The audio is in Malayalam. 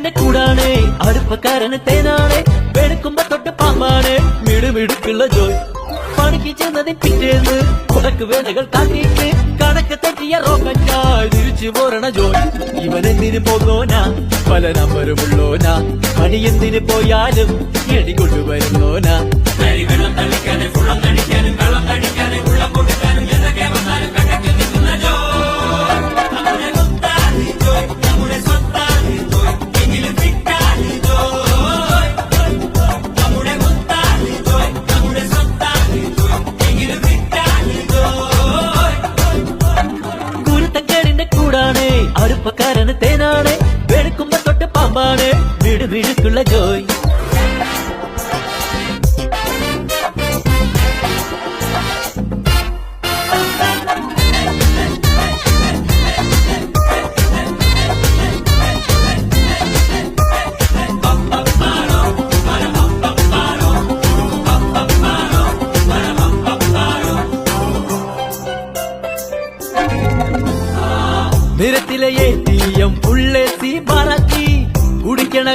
കുരുത്തക്കേടിന്റെ കൂടാണ് അടുപ്പക്കാരന് തേനാണ് വെളുക്കുമ്പോ തൊട്ട് പാമ്പാണ് മിടുമിടുക്കുള്ള ജോയ് പണിക്ക് ചെന്നതിൽ പിറ്റേന്ന് കുടക്ക് വേലകൾ കാട്ടിയിട്ട് കണക്ക് തെറ്റിയ റോക്കറ്റായി തിരിച്ചു പോരണ ജോയ് ഇവനെന്തിന് പോകോനാ പല നമ്പരുമുള്ളോനാ പണി എന്തിന് പോയാലും എടികൊണ്ടുവരുന്നോനാ വെള്ളം തളിക്കാനും വെള്ളം തടിക്കാനും വെള്ളം തടിക്കാനും വെള്ളം കൊടുക്കാനും എന്തൊക്കെ വന്നാലും കണക്ക് നിൽക്കുന്ന കുരുത്തക്കേടിന്റെ കൂടാണ് അടുപ്പക്കാരന് തേനാണ് വെളുക്കുമ്പോ തൊട്ട് പാമ്പാണ് മിടുമിടുക്കുള്ള ജോയ് നിരത്തിലെ ATM ഉള്ളേത്തി പറക്കി കുടിക്കണ